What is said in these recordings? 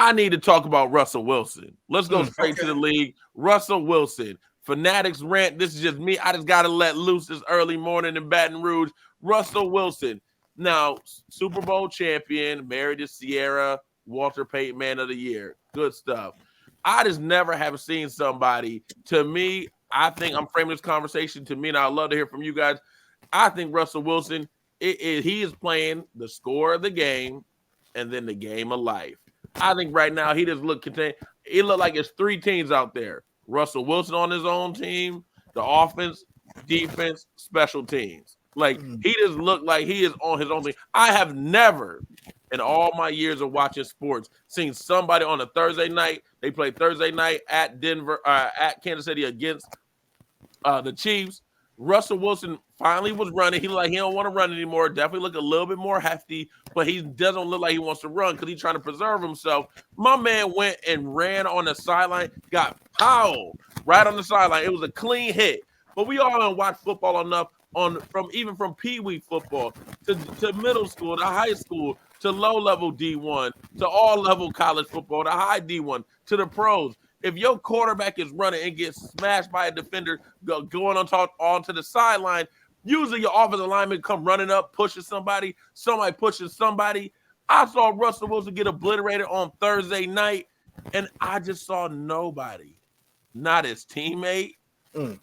I need to talk about Russell Wilson. Let's go straight to the league. Russell Wilson. Fanatics rant. This is just me. I just got to let loose this early morning in Baton Rouge. Russell Wilson. Now, Super Bowl champion, married to Sierra, Walter Payton Man of the Year. Good stuff. I just never have seen somebody, to me, I think I'm framing this conversation to me, and I'd love to hear from you guys. I think Russell Wilson, he is playing the score of the game and then the game of life. I think right now he just look content. It look like it's three teams out there. Russell Wilson on his own team, the offense, defense, special teams. Like he just looked like he is on his own team. I have never, in all my years of watching sports, seen somebody on a Thursday night. They played Thursday night at Kansas City against the Chiefs. Russell Wilson finally was running. He looked like he don't want to run anymore. Definitely look a little bit more hefty, but he doesn't look like he wants to run because he's trying to preserve himself. My man went and ran on the sideline, got fouled right on the sideline. It was a clean hit. But we all don't watch football enough from Pee Wee football to middle school, to high school, to low-level D1, to all-level college football, to high D1, to the pros. If your quarterback is running and gets smashed by a defender going onto the sideline, usually your offensive lineman come running up, pushing somebody pushing somebody. I saw Russell Wilson get obliterated on Thursday night, and I just saw nobody, not his teammate,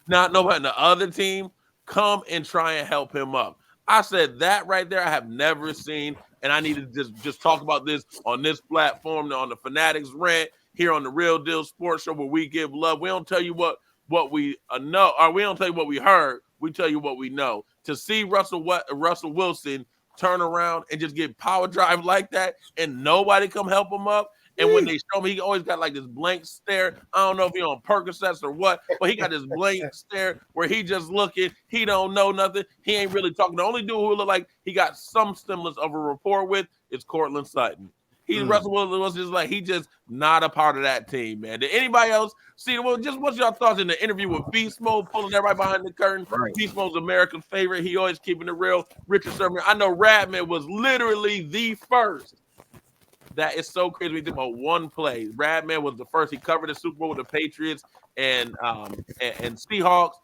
not nobody in the other team, come and try and help him up. I said that right there I have never seen, and I need to just talk about this on this platform, on the Fanatics Rant, here on the Real Deal Sports Show, where we give love. We don't tell you what we know, or we don't tell you what we heard. We tell you what we know. To see Russell Wilson turn around and just get power drive like that, and nobody come help him up. And when they show me, he always got like this blank stare. I don't know if he on Percocets or what, but he got this blank stare where he just looking. He don't know nothing. He ain't really talking. The only dude who look like he got some semblance of a rapport with is Cortland Sutton. Russell Wilson was just like, he just not a part of that team, man. Did anybody else see? Well, just what's your thoughts in the interview with Beast Mode, pulling everybody behind the curtain? Right. Beast Mode's American favorite. He always keeping it real. Richard Sherman. I know Radman was literally the first. That is so crazy. We think about one play. Radman was the first. He covered the Super Bowl with the Patriots and Seahawks.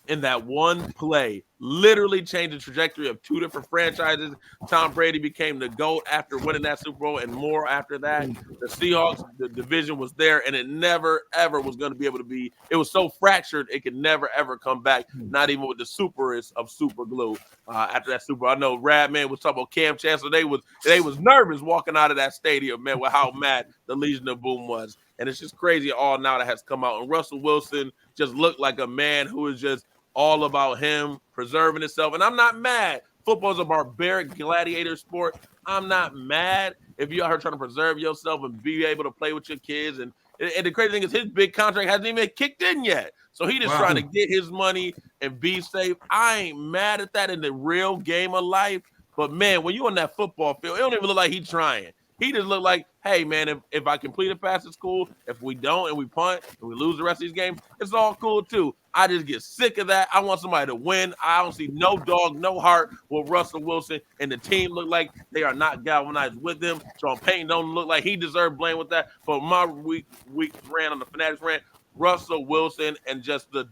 In that one play, literally changed the trajectory of two different franchises. Tom Brady became the GOAT after winning that Super Bowl, and more after that. The Seahawks, the division was there, and it never, ever was going to be able to be. It was so fractured, it could never, ever come back, not even with the superest of super glue. After that Super Bowl, I know Radman was talking about Cam Chancellor. They was nervous walking out of that stadium, man, with how mad the Legion of Boom was. And it's just crazy all now that has come out. And Russell Wilson just looked like a man who is just all about him preserving himself. And I'm not mad. Football is a barbaric gladiator sport. I'm not mad if you're out here trying to preserve yourself and be able to play with your kids. And the crazy thing is his big contract hasn't even kicked in yet. So he just trying to get his money and be safe. I ain't mad at that in the real game of life. But, man, when you're on that football field, it don't even look like he's trying. He just looked like, hey, man, if I complete a pass, it's cool. If we don't and we punt and we lose the rest of these games, it's all cool, too. I just get sick of that. I want somebody to win. I don't see no dog, no heart with Russell Wilson, and the team look like they are not galvanized with him. Sean Payton don't look like he deserved blame with that. But my week rant on the Fanatics rant, Russell Wilson and just the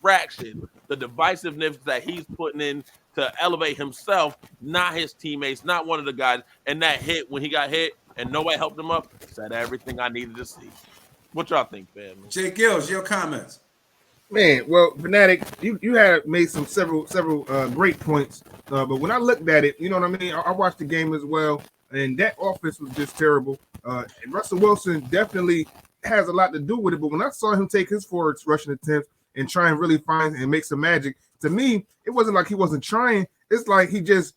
fraction, the divisiveness that he's putting in to elevate himself, not his teammates, not one of the guys. And that hit, when he got hit and nobody helped him up, said everything I needed to see. What y'all think, fam? J-GILLZ, your comments. Man, well, Fanatic, you had made several great points. But when I looked at it, you know what I mean? I watched the game as well, and that offense was just terrible. And Russell Wilson definitely has a lot to do with it. But when I saw him take his forward rushing attempts and try and really find and make some magic, to me, it wasn't like he wasn't trying. It's like he just,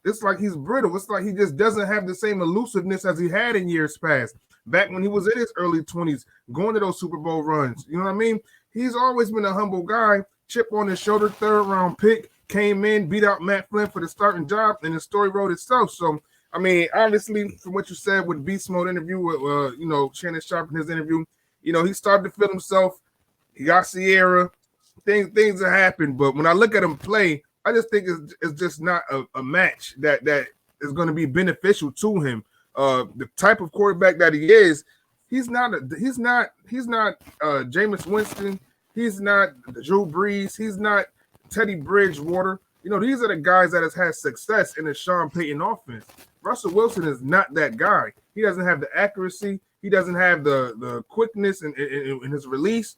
it's like he's brittle. It's like he just doesn't have the same elusiveness as he had in years past. Back when he was in his early 20s, going to those Super Bowl runs. You know what I mean? He's always been a humble guy, chip on his shoulder, third-round pick, came in, beat out Matt Flynn for the starting job, and the story wrote itself. So, I mean, obviously, from what you said with Beast Mode interview, with Shannon Sharp in his interview, he started to feel himself. He got Sierra. Things have happened. But when I look at him play, I just think it's just not a match that is going to be beneficial to him. the type of quarterback that he is, he's not Jameis Winston. He's not Drew Brees. He's not Teddy Bridgewater. You know, these are the guys that has had success in the Sean Payton offense. Russell Wilson is not that guy. He doesn't have the accuracy. He doesn't have the quickness in his release.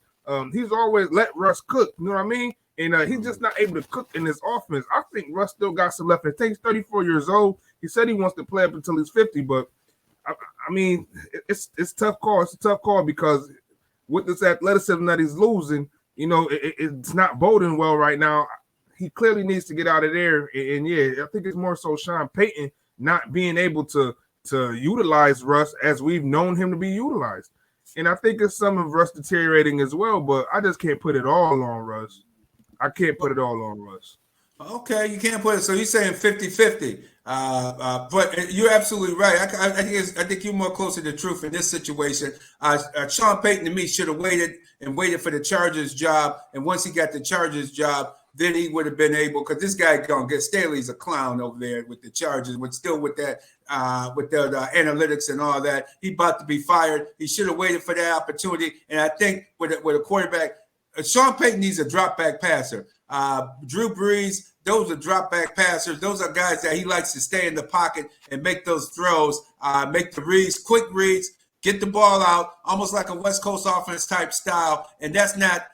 He's always let Russ cook. You know what I mean? And he's just not able to cook in this offense. I think Russ still got some left. He's 34 years old. He said he wants to play up until he's 50, but I mean, it's a tough call. It's a tough call because with this athleticism that he's losing, you know, it's not boding well right now. He clearly needs to get out of there. And yeah, I think it's more so Sean Payton not being able to utilize Russ as we've known him to be utilized. And I think it's some of Russ deteriorating as well, but I just can't put it all on Russ. I can't put it all on Russ. Okay, you can't put it. So you're saying 50-50. But you're absolutely right. I think you're more closer to the truth in this situation. Sean Payton, to me, should have waited for the Chargers job. And once he got the Chargers job, then he would have been able, because this guy gonna get Staley's a clown over there with the Chargers, with that analytics and all that. He about to be fired. He should have waited for that opportunity. And I think with a quarterback, Sean Payton needs a drop back passer. Drew Brees, those are drop back passers. Those are guys that he likes to stay in the pocket and make those throws, make the reads, quick reads, get the ball out, almost like a West Coast offense type style. And that's not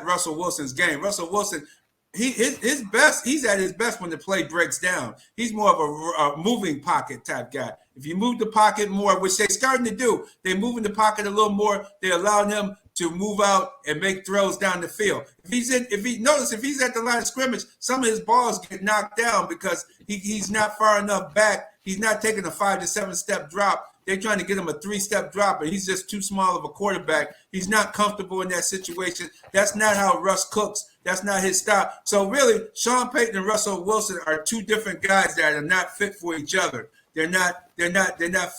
Russell Wilson's game. Russell Wilson, his best. He's at his best when the play breaks down. He's more of a moving pocket type guy. If you move the pocket more, which they're starting to do, they're moving the pocket a little more. They allow him to move out and make throws down the field. If he's at the line of scrimmage, some of his balls get knocked down because he's not far enough back. He's not taking a 5 to 7 step drop. They're trying to get him a 3-step drop, and he's just too small of a quarterback. He's not comfortable in that situation. That's not how Russ cooks. That's not his style. So really, Sean Payton and Russell Wilson are two different guys that are not fit for each other. They're not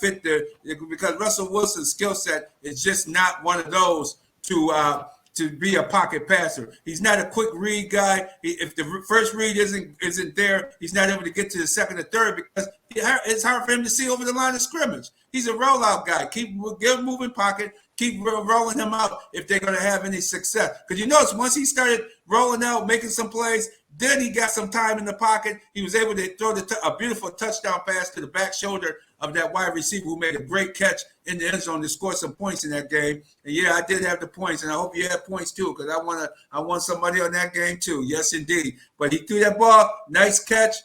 fit there because Russell Wilson's skill set is just not one of those to be a pocket passer. He's not a quick read guy. If the first read isn't there, he's not able to get to the second or third because it's hard for him to see over the line of scrimmage. He's a rollout guy. Give him moving pocket. Keep rolling him out if they're going to have any success. Because you notice once he started rolling out, making some plays, then he got some time in the pocket. He was able to throw a beautiful touchdown pass to the back shoulder of that wide receiver who made a great catch in the end zone to score some points in that game. And yeah, I did have the points, and I hope you had points too, because I want somebody on that game too. Yes, indeed. But he threw that ball, nice catch,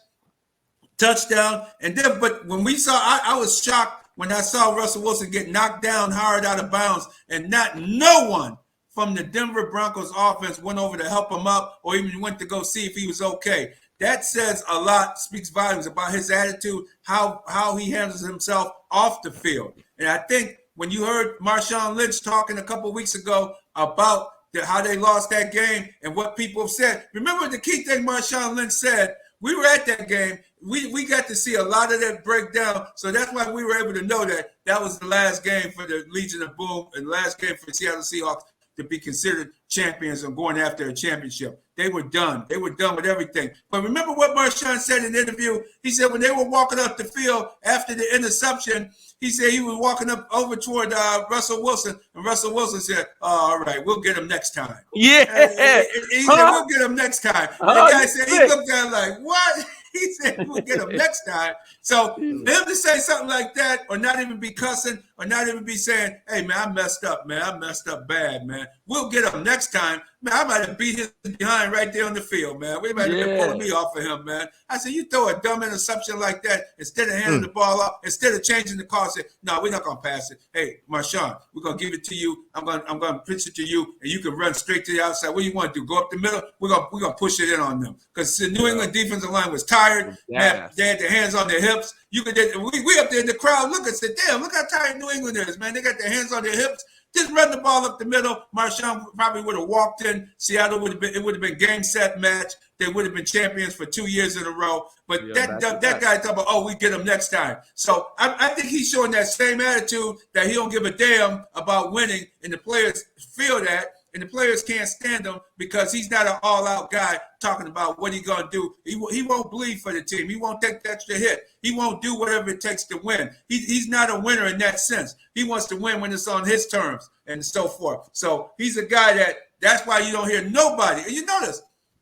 touchdown. And then, but when we saw, I was shocked when I saw Russell Wilson get knocked down hard out of bounds, and no one from the Denver Broncos offense went over to help him up or even went to go see if he was okay. That says a lot, speaks volumes about his attitude, how he handles himself off the field. And I think when you heard Marshawn Lynch talking a couple of weeks ago about how they lost that game and what people have said, remember the key thing Marshawn Lynch said, we were at that game. We got to see a lot of that breakdown. So that's why we were able to know that was the last game for the Legion of Boom and the last game for the Seattle Seahawks to be considered champions and going after a championship. They were done. They were done with everything. But remember what Marshawn said in the interview? He said when they were walking up the field after the interception, he said he was walking up over toward Russell Wilson, and Russell Wilson said, "Oh, all right, we'll get him next time." Yeah. He said, "We'll get him next time." The guy said, he looked at him like, "What?" He said, "We'll get him next time." So him to say something like that, or not even be cussing, or not even be saying, "Hey man, I messed up, man. I messed up bad, man. We'll get him next time." Man, I might have beat his behind right there on the field, man. We might have been pulling me off of him, man. I said, you throw a dumb interception like that instead of handing the ball up, instead of changing the call, say, no, we're not gonna pass it. Hey, Marshawn, we're gonna give it to you. I'm gonna pitch it to you, and you can run straight to the outside. What do you want to do? Go up the middle? We're gonna push it in on them because the New England defensive line was tired. Man, they had their hands on their hips. We up there in the crowd. Look and said, damn, look how tired New England is, man. They got their hands on their hips. Just run the ball up the middle. Marshawn probably would have walked in. Seattle would have been game, set, match. They would have been champions for 2 years in a row. But that guy talking about, oh, we get him next time. So I think he's showing that same attitude that he don't give a damn about winning, and the players feel that. and the players can't stand him because he's not an all-out guy talking about what he's going to do. He won't bleed for the team. He won't take the extra hit. He won't do whatever it takes to win. He's not a winner in that sense. He wants to win when it's on his terms and so forth. So he's a guy that's why you don't hear nobody. And you notice,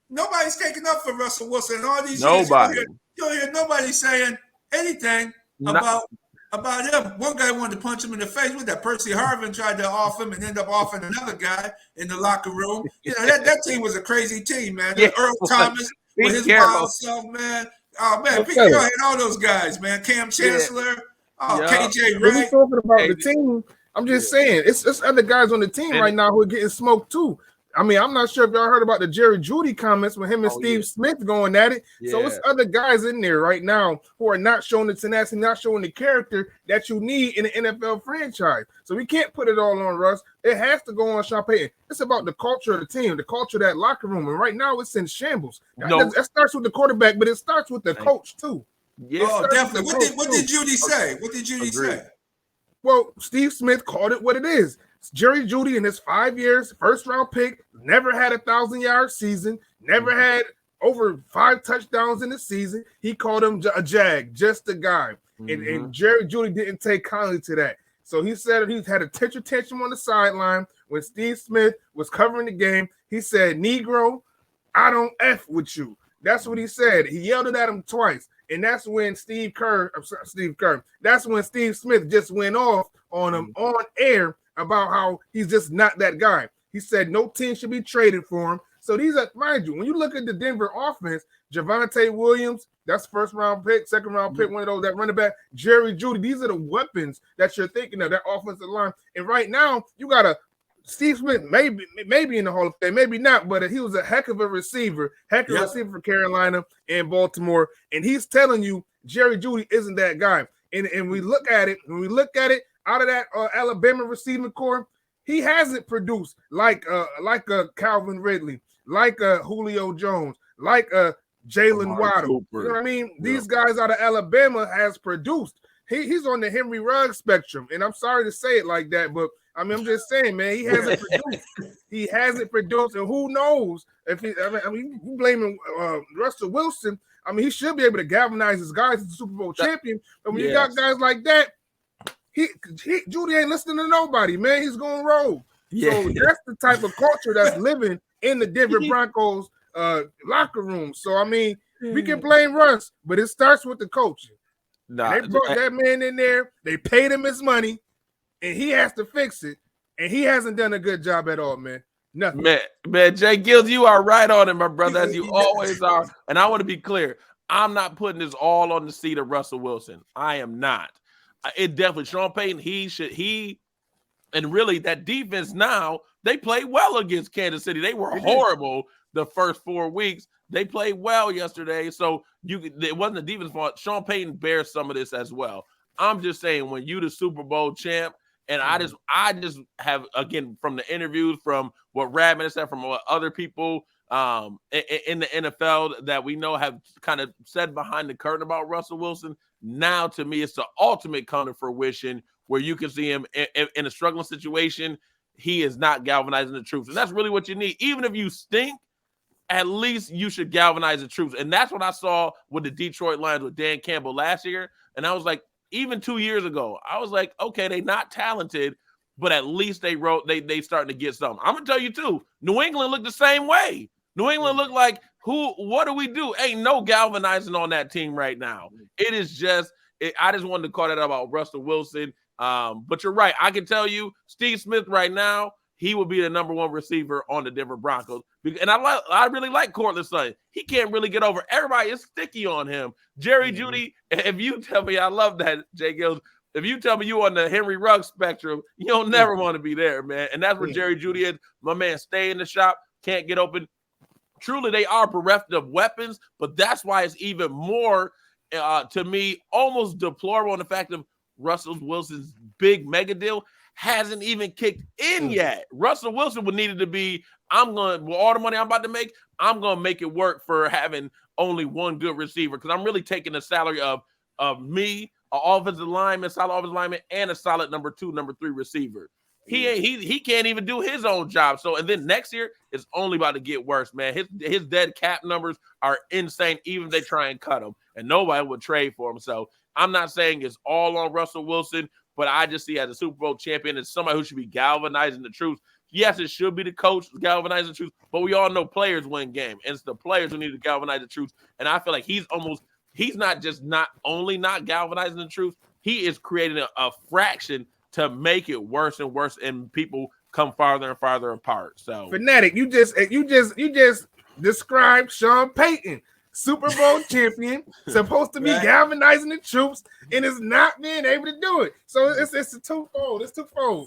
nobody's taking up for Russell Wilson in all these years. You don't hear nobody saying anything about him. One guy wanted to punch him in the face with that. Percy Harvin tried to off him and end up offing another guy in the locker room. You know, that team was a crazy team, man. Yeah. Earl Thomas with his wild self, man. Oh, man. Pete Carroll had all those guys, man. Cam Chancellor. KJ Wright. We're talking about the team. I'm just saying, it's other guys on the team right now who are getting smoked too. I mean, I'm not sure if y'all heard about the Jerry Jeudy comments with him and Steve Smith going at it. Yeah. So it's other guys in there right now who are not showing the tenacity, not showing the character that you need in an NFL franchise. So we can't put it all on Russ. It has to go on Sean Payton. It's about the culture of the team, the culture of that locker room. And right now it's in shambles. That starts with the quarterback, but it starts with the coach too. Yeah, definitely. What did Jeudy say? What did Jeudy say? Well, Steve Smith called it what it is. Jerry Jeudy in his 5 years, first-round pick, never had a 1,000-yard season, never had over 5 touchdowns in the season. He called him a jag, just a guy. And Jerry Jeudy didn't take kindly to that. So he said he had a tantrum on the sideline when Steve Smith was covering the game. He said, "Negro, I don't F with you." That's what he said. He yelled it at him twice. And that's when that's when Steve Smith just went off on him on air about how he's just not that guy. He said no team should be traded for him. So these are, mind you, when you look at the Denver offense, Javonte Williams, that's first-round pick, second-round pick, one of those, that running back, Jerry Jeudy, these are the weapons that you're thinking of, that offensive line. And right now, you got a Steve Smith, maybe in the Hall of Fame, maybe not, but he was a heck of a receiver for Carolina and Baltimore. And he's telling you Jerry Jeudy isn't that guy. And we look at it, out of that Alabama receiving core, he hasn't produced like a Calvin Ridley, like a Julio Jones, like a Jalen Waddle. You know what I mean? Yeah. These guys out of Alabama has produced. He's on the Henry Ruggs spectrum, and I'm sorry to say it like that, but I mean, I'm just saying, man, he hasn't produced. He hasn't produced, and who knows if he? I mean, you blaming Russell Wilson. I mean, he should be able to galvanize his guys as a Super Bowl champion. But when you got guys like that, Jeudy ain't listening to nobody, man. He's going rogue. Yeah. So that's the type of culture that's living in the Denver Broncos locker room. So I mean, we can blame Russ, but it starts with the coaching. They brought that man in there. They paid him his money, and he has to fix it. And he hasn't done a good job at all, man. Nothing. Man, J-GILLZ, you are right on it, my brother, as you always are. And I want to be clear. I'm not putting this all on the seat of Russell Wilson. I am not. It definitely, Sean Payton, and really that defense now, they played well against Kansas City. They were horrible the first 4 weeks. They played well yesterday. So it wasn't the defense fault. Sean Payton bears some of this as well. I'm just saying, when you the Super Bowl champ, and I just have, again, from the interviews, from what Radman said, from what other people in the NFL that we know have kind of said behind the curtain about Russell Wilson, now to me it's the ultimate kind of fruition where you can see him in a struggling situation. He is not galvanizing the troops. And that's really what you need. Even if you stink, at least you should galvanize the troops. And that's what I saw with the Detroit Lions with Dan Campbell last year. And I was like, even 2 years ago, I was like, okay, they're not talented, but at least they starting to get something. I'm gonna tell you too, New England looked the same way. New England looked like, what do we do? Ain't no galvanizing on that team right now. It is just, I just wanted to call that out about Russell Wilson. But you're right. I can tell you, Steve Smith right now, he will be the number one receiver on the Denver Broncos. And I really like Courtland Sutton. He can't really get over. Everybody is sticky on him. Jerry Jeudy, if you tell me, I love that, J-GILLZ. If you tell me you on the Henry Ruggs spectrum, you don't never want to be there, man. And that's where Jerry Jeudy is. My man, stay in the shop, can't get open. Truly, they are bereft of weapons, but that's why it's even more, to me, almost deplorable in the fact of Russell Wilson's big mega deal hasn't even kicked in yet. Russell Wilson would need it to be, with all the money I'm about to make, I'm going to make it work for having only one good receiver, because I'm really taking the salary of me, an offensive lineman, solid offensive lineman, and a solid number 2, number 3 receiver. He can't even do his own job. So, and then next year it's only about to get worse, man. His dead cap numbers are insane, even if they try and cut him, and nobody would trade for him. So I'm not saying it's all on Russell Wilson, but I just see as a Super Bowl champion as somebody who should be galvanizing the troops. Yes, it should be the coach galvanizing the troops, but we all know players win games, and it's the players who need to galvanize the troops. And I feel like he's not only not galvanizing the troops, he is creating a fraction to make it worse and worse, and people come farther and farther apart. So, Fanatic, you just described Sean Payton, Super Bowl champion, supposed to be galvanizing the troops, and is not being able to do it. So it's twofold. It's twofold.